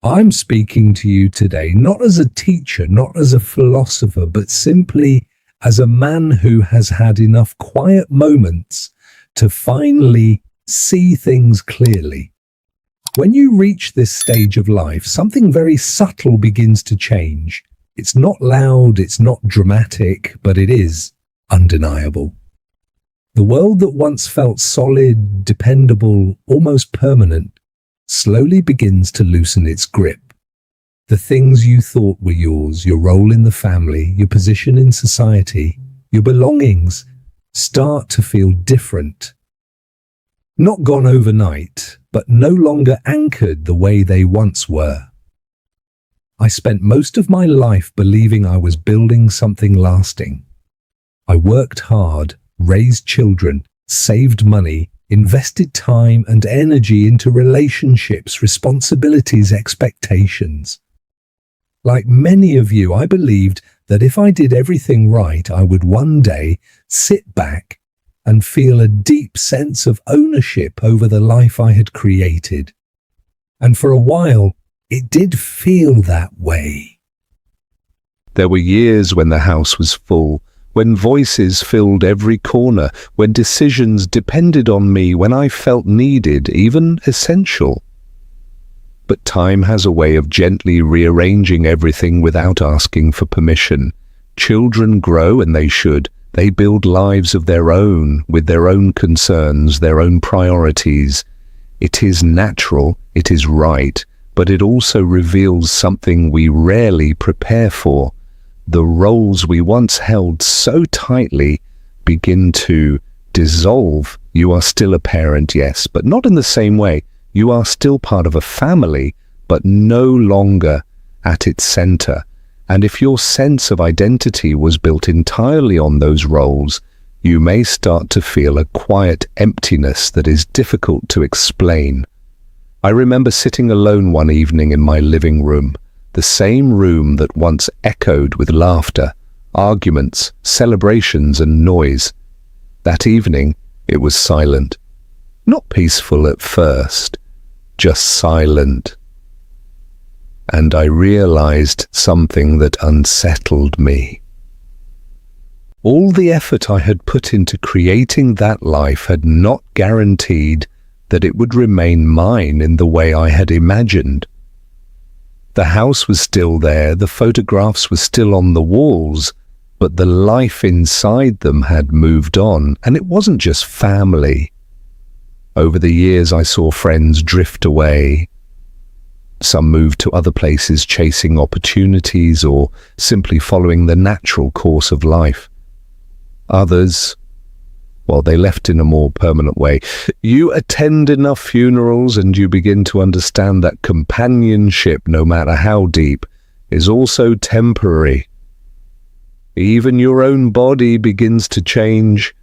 I'm speaking to you today not as a teacher, not as a philosopher, but simply as a man who has had enough quiet moments to finally see things clearly. When you reach this stage of life, something very subtle begins to change. It's not loud, it's not dramatic, but it is undeniable. The world that once felt solid, dependable, almost permanent, slowly begins to loosen its grip. The things you thought were yours, your role in the family, your position in society, your belongings, start to feel different. Not gone overnight, but no longer anchored the way they once were. I spent most of my life believing I was building something lasting. I worked hard, raised children, saved money, invested time and energy into relationships, responsibilities, expectations. Like many of you, I believed that if I did everything right, I would one day sit back and feel a deep sense of ownership over the life I had created. And for a while, it did feel that way. There were years when the house was full, when voices filled every corner, when decisions depended on me, when I felt needed, even essential. But time has a way of gently rearranging everything without asking for permission. Children grow, and they should. They build lives of their own, with their own concerns, their own priorities. It is natural, it is right, but it also reveals something we rarely prepare for. The roles we once held so tightly begin to dissolve. You are still a parent, yes, but not in the same way. You are still part of a family, but no longer at its center. And if your sense of identity was built entirely on those roles, you may start to feel a quiet emptiness that is difficult to explain. I remember sitting alone one evening in my living room, the same room that once echoed with laughter, arguments, celebrations, and noise. That evening, it was silent. Not peaceful at first, just silent. And I realized something that unsettled me. All the effort I had put into creating that life had not guaranteed that it would remain mine in the way I had imagined. The house was still there, the photographs were still on the walls, but the life inside them had moved on, and it wasn't just family. Over the years, I saw friends drift away. Some moved to other places chasing opportunities or simply following the natural course of life. Others, well, they left in a more permanent way. You attend enough funerals and you begin to understand that companionship, no matter how deep, is also temporary. Even your own body begins to change.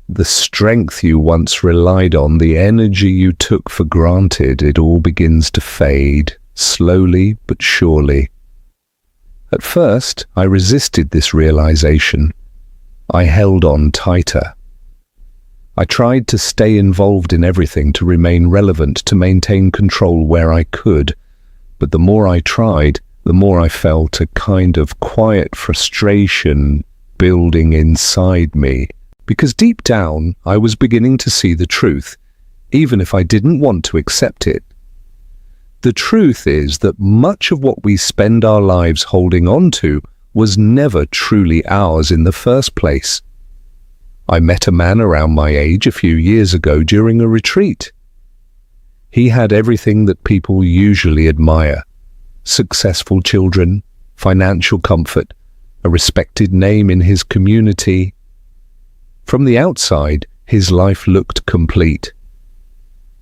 The strength you once relied on, the energy you took for granted, it all begins to fade, slowly but surely. At first, I resisted this realization. I held on tighter. I tried to stay involved in everything, to remain relevant, to maintain control where I could. But the more I tried, the more I felt a kind of quiet frustration building inside me. Because deep down, I was beginning to see the truth, even if I didn't want to accept it. The truth is that much of what we spend our lives holding on to was never truly ours in the first place. I met a man around my age a few years ago during a retreat. He had everything that people usually admire: successful children, financial comfort, a respected name in his community. From the outside, his life looked complete.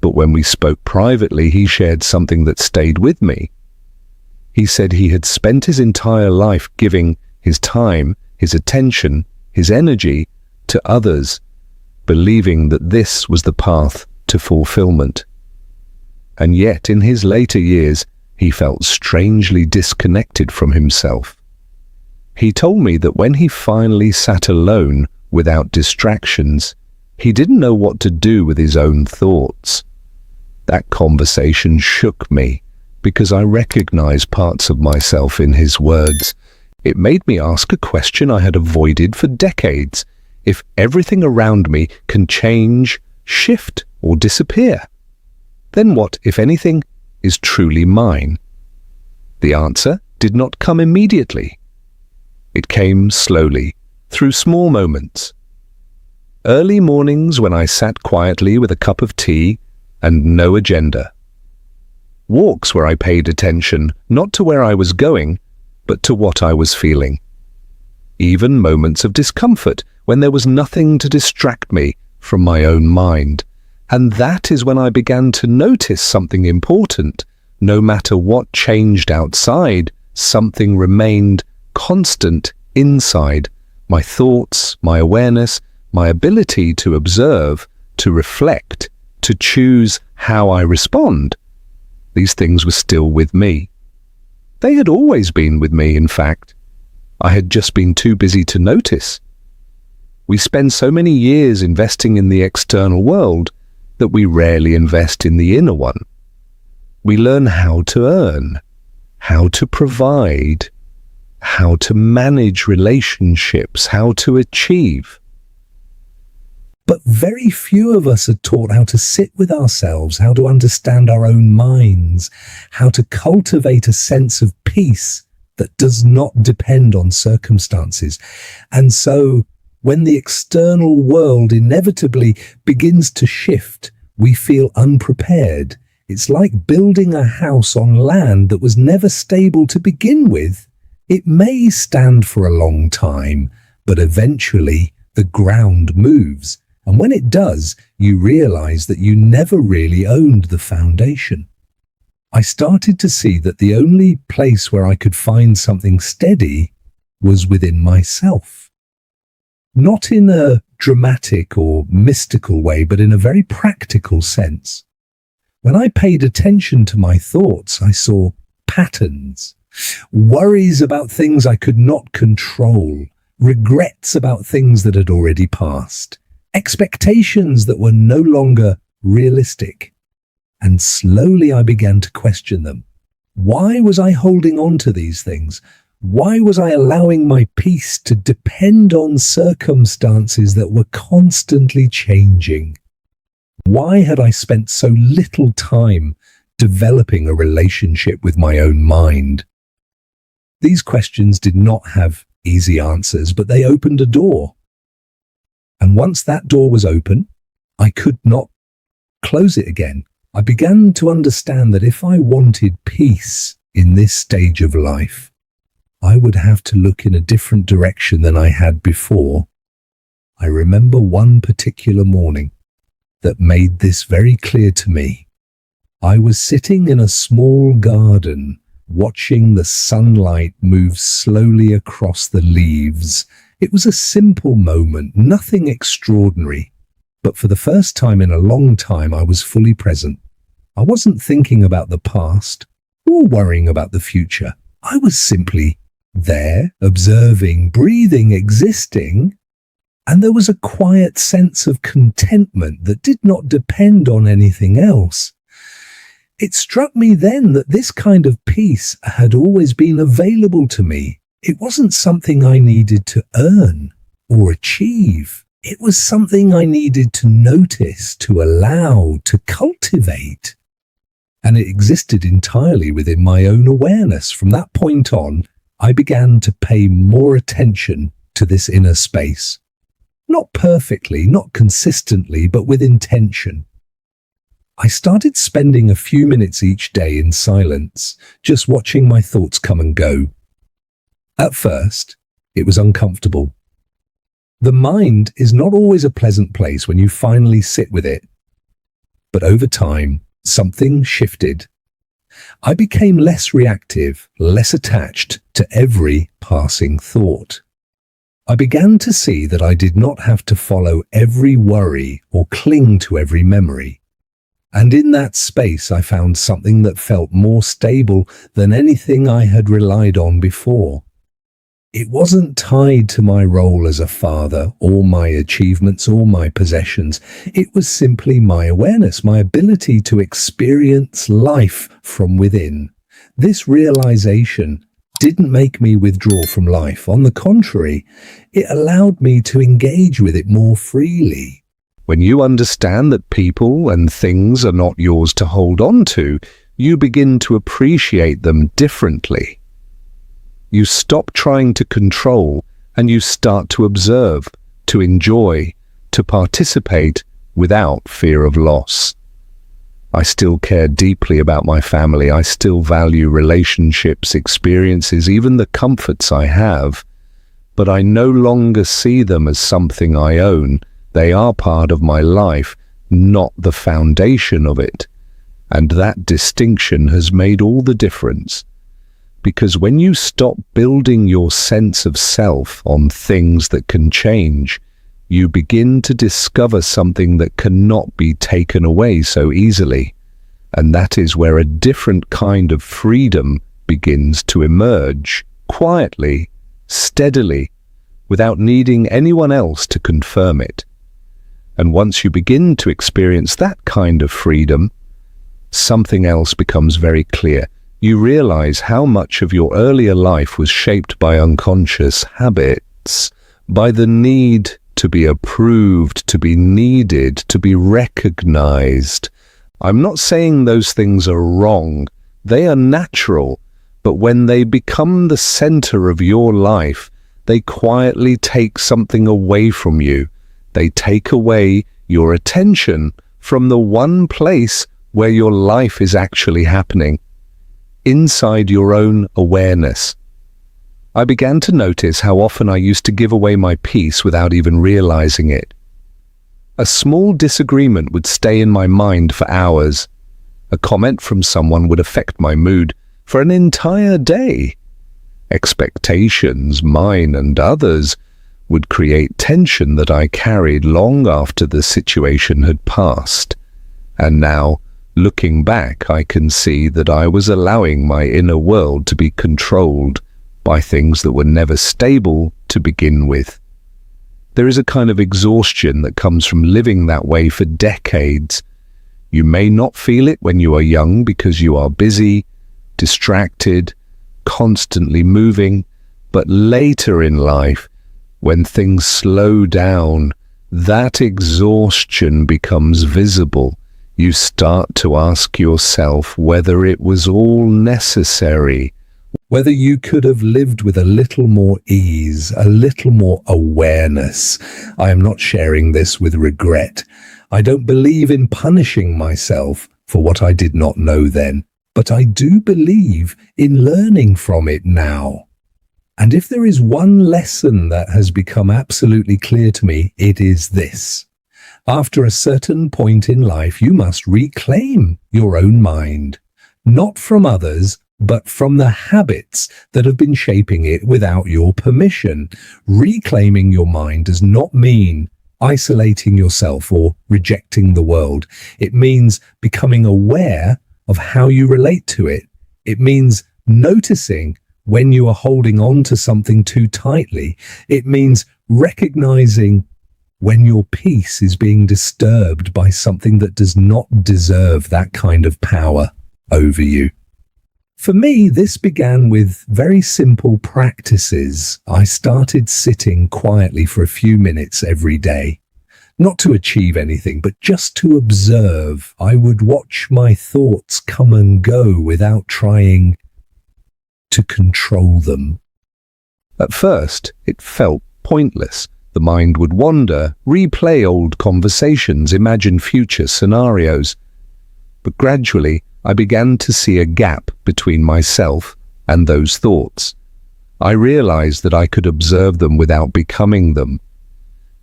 But when we spoke privately, he shared something that stayed with me. He said he had spent his entire life giving his time, his attention, his energy to others, believing that this was the path to fulfillment. And yet, in his later years, he felt strangely disconnected from himself. He told me that when he finally sat alone, without distractions, he didn't know what to do with his own thoughts. That conversation shook me, because I recognized parts of myself in his words. It made me ask a question I had avoided for decades. If everything around me can change, shift, or disappear, then what, if anything, is truly mine? The answer did not come immediately. It came slowly, through small moments. Early mornings when I sat quietly with a cup of tea and no agenda. Walks where I paid attention, not to where I was going, but to what I was feeling. Even moments of discomfort when there was nothing to distract me from my own mind. And that is when I began to notice something important. No matter what changed outside, something remained constant inside. My thoughts, my awareness, my ability to observe, to reflect, to choose how I respond. These things were still with me. They had always been with me, in fact. I had just been too busy to notice. We spend so many years investing in the external world that we rarely invest in the inner one. We learn how to earn, how to provide, how to manage relationships, how to achieve. But very few of us are taught how to sit with ourselves, how to understand our own minds, how to cultivate a sense of peace that does not depend on circumstances. And so, when the external world inevitably begins to shift, we feel unprepared. It's like building a house on land that was never stable to begin with. It may stand for a long time, but eventually the ground moves. And when it does, you realize that you never really owned the foundation. I started to see that the only place where I could find something steady was within myself. Not in a dramatic or mystical way, but in a very practical sense. When I paid attention to my thoughts, I saw patterns, worries about things I could not control, regrets about things that had already passed, expectations that were no longer realistic. And slowly I began to question them. Why was I holding on to these things? Why was I allowing my peace to depend on circumstances that were constantly changing? Why had I spent so little time developing a relationship with my own mind? These questions did not have easy answers, but they opened a door. And once that door was open, I could not close it again. I began to understand that if I wanted peace in this stage of life, I would have to look in a different direction than I had before. I remember one particular morning that made this very clear to me. I was sitting in a small garden, watching the sunlight move slowly across the leaves. It was a simple moment, nothing extraordinary, but for the first time in a long time, I was fully present. I wasn't thinking about the past or worrying about the future. I was simply there, observing, breathing, existing, and there was a quiet sense of contentment that did not depend on anything else. It struck me then that this kind of peace had always been available to me. It wasn't something I needed to earn or achieve. It was something I needed to notice, to allow, to cultivate. And it existed entirely within my own awareness. From that point on, I began to pay more attention to this inner space. Not perfectly, not consistently, but with intention. I started spending a few minutes each day in silence, just watching my thoughts come and go. At first, it was uncomfortable. The mind is not always a pleasant place when you finally sit with it. But over time, something shifted. I became less reactive, less attached to every passing thought. I began to see that I did not have to follow every worry or cling to every memory. And in that space, I found something that felt more stable than anything I had relied on before. It wasn't tied to my role as a father, or my achievements, or my possessions. It was simply my awareness, my ability to experience life from within. This realization didn't make me withdraw from life. On the contrary, it allowed me to engage with it more freely. When you understand that people and things are not yours to hold on to, you begin to appreciate them differently. You stop trying to control and you start to observe, to enjoy, to participate without fear of loss. I still care deeply about my family. I still value relationships, experiences, even the comforts I have. But I no longer see them as something I own. They are part of my life, not the foundation of it. And that distinction has made all the difference. Because when you stop building your sense of self on things that can change, you begin to discover something that cannot be taken away so easily. And that is where a different kind of freedom begins to emerge, quietly, steadily, without needing anyone else to confirm it. And once you begin to experience that kind of freedom, something else becomes very clear. You realize how much of your earlier life was shaped by unconscious habits, by the need to be approved, to be needed, to be recognized. I'm not saying those things are wrong. They are natural. But when they become the center of your life, they quietly take something away from you. They take away your attention from the one place where your life is actually happening, inside your own awareness. I began to notice how often I used to give away my peace without even realizing it. A small disagreement would stay in my mind for hours. A comment from someone would affect my mood for an entire day. Expectations, mine and others, would create tension that I carried long after the situation had passed. And now, looking back, I can see that I was allowing my inner world to be controlled by things that were never stable to begin with. There is a kind of exhaustion that comes from living that way for decades. You may not feel it when you are young because you are busy, distracted, constantly moving, but later in life, when things slow down, that exhaustion becomes visible. You start to ask yourself whether it was all necessary, whether you could have lived with a little more ease, a little more awareness. I am not sharing this with regret. I don't believe in punishing myself for what I did not know then, but I do believe in learning from it now. And if there is one lesson that has become absolutely clear to me, it is this. After a certain point in life, you must reclaim your own mind, not from others, but from the habits that have been shaping it without your permission. Reclaiming your mind does not mean isolating yourself or rejecting the world. It means becoming aware of how you relate to it. It means noticing when you are holding on to something too tightly. It means recognizing when your peace is being disturbed by something that does not deserve that kind of power over you. For me, this began with very simple practices. I started sitting quietly for a few minutes every day, not to achieve anything, but just to observe. I would watch my thoughts come and go without trying to control them. At first, it felt pointless. The mind would wander, replay old conversations, imagine future scenarios. But gradually, I began to see a gap between myself and those thoughts. I realized that I could observe them without becoming them.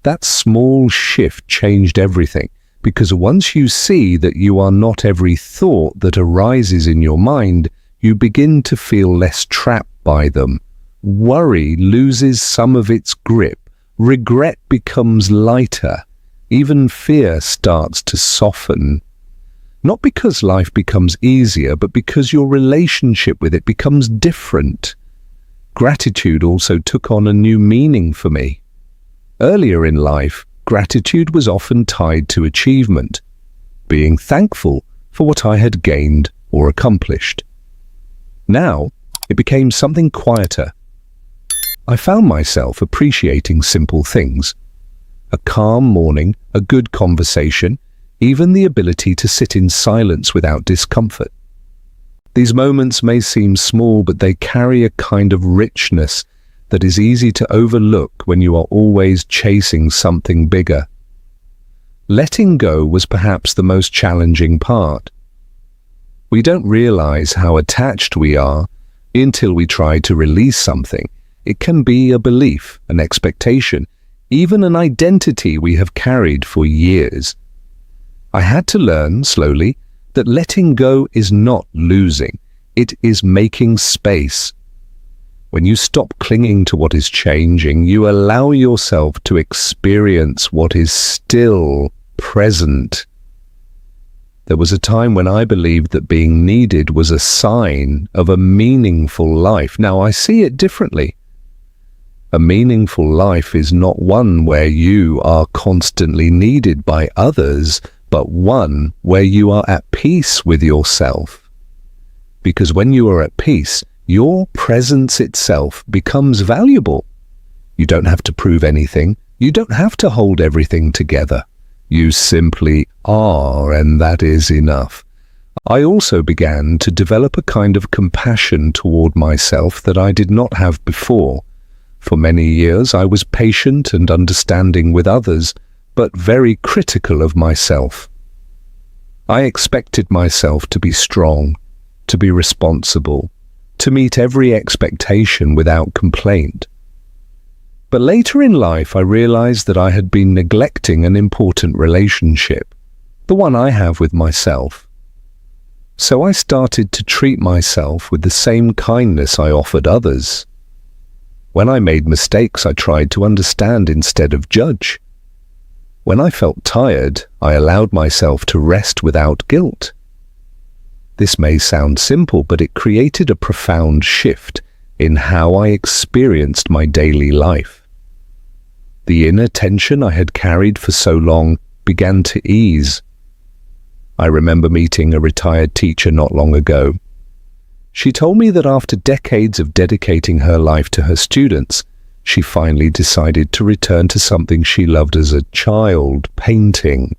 That small shift changed everything, because once you see that you are not every thought that arises in your mind, you begin to feel less trapped by them. Worry loses some of its grip. Regret becomes lighter. Even fear starts to soften. Not because life becomes easier, but because your relationship with it becomes different. Gratitude also took on a new meaning for me. Earlier in life, gratitude was often tied to achievement, being thankful for what I had gained or accomplished. Now, it became something quieter. I found myself appreciating simple things. A calm morning, a good conversation, even the ability to sit in silence without discomfort. These moments may seem small, but they carry a kind of richness that is easy to overlook when you are always chasing something bigger. Letting go was perhaps the most challenging part. We don't realize how attached we are until we try to release something. It can be a belief, an expectation, even an identity we have carried for years. I had to learn slowly that letting go is not losing, it is making space. When you stop clinging to what is changing, you allow yourself to experience what is still present. There was a time when I believed that being needed was a sign of a meaningful life. Now I see it differently. A meaningful life is not one where you are constantly needed by others, but one where you are at peace with yourself. Because when you are at peace, your presence itself becomes valuable. You don't have to prove anything. You don't have to hold everything together. You simply are, and that is enough. I also began to develop a kind of compassion toward myself that I did not have before. For many years I was patient and understanding with others, but very critical of myself. I expected myself to be strong, to be responsible, to meet every expectation without complaint. But later in life I realized that I had been neglecting an important relationship, the one I have with myself. So I started to treat myself with the same kindness I offered others. When I made mistakes, I tried to understand instead of judge. When I felt tired, I allowed myself to rest without guilt. This may sound simple, but it created a profound shift in how I experienced my daily life. The inner tension I had carried for so long began to ease. I remember meeting a retired teacher not long ago. She told me that after decades of dedicating her life to her students, she finally decided to return to something she loved as a child, painting.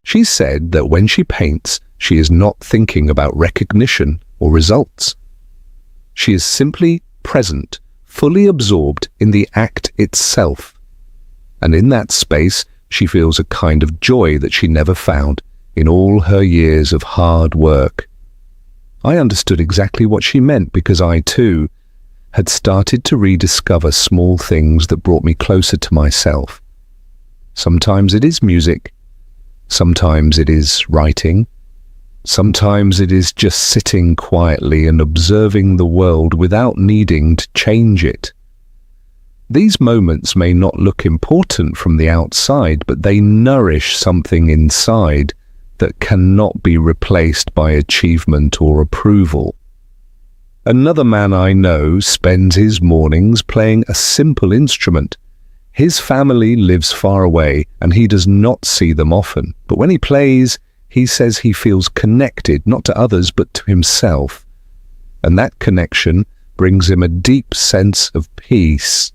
She said that when she paints, she is not thinking about recognition or results. She is simply present, fully absorbed in the act itself. And in that space, she feels a kind of joy that she never found in all her years of hard work. I understood exactly what she meant because I, too, had started to rediscover small things that brought me closer to myself. Sometimes it is music, sometimes it is writing, sometimes it is just sitting quietly and observing the world without needing to change it. These moments may not look important from the outside, but they nourish something inside that cannot be replaced by achievement or approval. Another man I know spends his mornings playing a simple instrument. His family lives far away and he does not see them often, but when he plays, he says he feels connected not to others but to himself. And that connection brings him a deep sense of peace.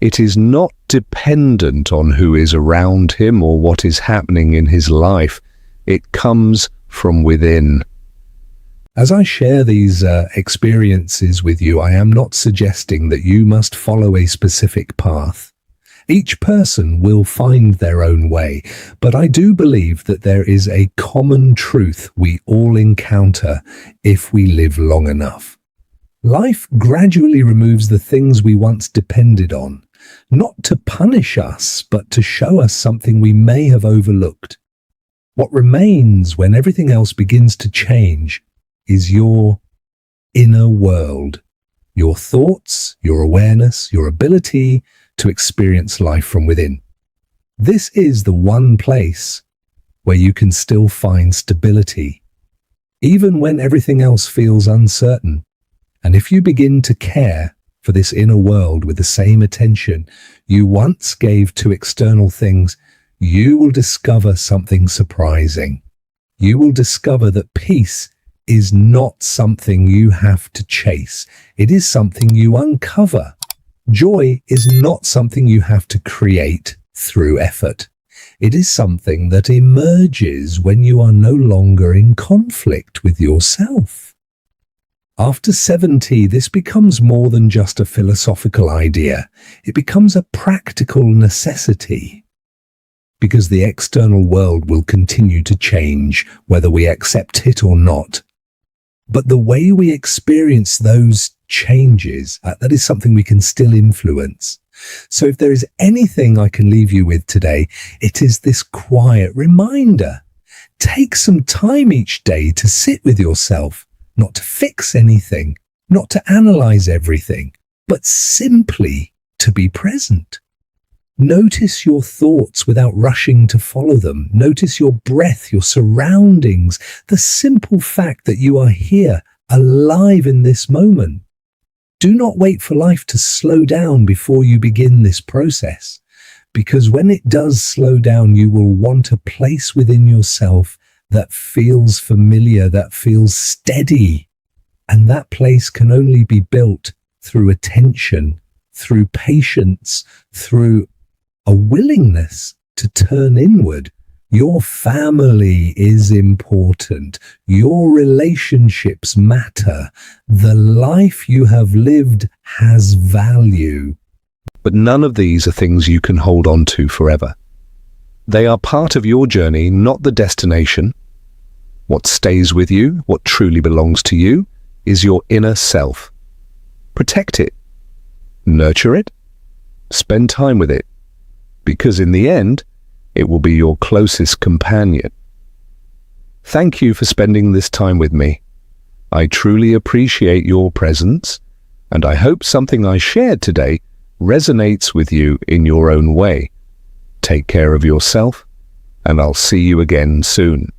It is not dependent on who is around him or what is happening in his life. It comes from within. As I share these experiences with you, I am not suggesting that you must follow a specific path. Each person will find their own way, but I do believe that there is a common truth we all encounter if we live long enough. Life gradually removes the things we once depended on, not to punish us, but to show us something we may have overlooked. What remains when everything else begins to change is your inner world, your thoughts, your awareness, your ability to experience life from within. This is the one place where you can still find stability, even when everything else feels uncertain. And if you begin to care for this inner world with the same attention you once gave to external things, you will discover something surprising. You will discover that peace is not something you have to chase. It is something you uncover. Joy is not something you have to create through effort. It is something that emerges when you are no longer in conflict with yourself. After 70, this becomes more than just a philosophical idea. It becomes a practical necessity. Because the external world will continue to change, whether we accept it or not. But the way we experience those changes, that is something we can still influence. So if there is anything I can leave you with today, it is this quiet reminder. Take some time each day to sit with yourself, not to fix anything, not to analyze everything, but simply to be present. Notice your thoughts without rushing to follow them. Notice your breath, your surroundings, the simple fact that you are here, alive in this moment. Do not wait for life to slow down before you begin this process, because when it does slow down, you will want a place within yourself that feels familiar, that feels steady. And that place can only be built through attention, through patience, through a willingness to turn inward. Your family is important. Your relationships matter. The life you have lived has value. But none of these are things you can hold on to forever. They are part of your journey, not the destination. What stays with you, what truly belongs to you, is your inner self. Protect it. Nurture it. Spend time with it. Because in the end, it will be your closest companion. Thank you for spending this time with me. I truly appreciate your presence, and I hope something I shared today resonates with you in your own way. Take care of yourself, and I'll see you again soon.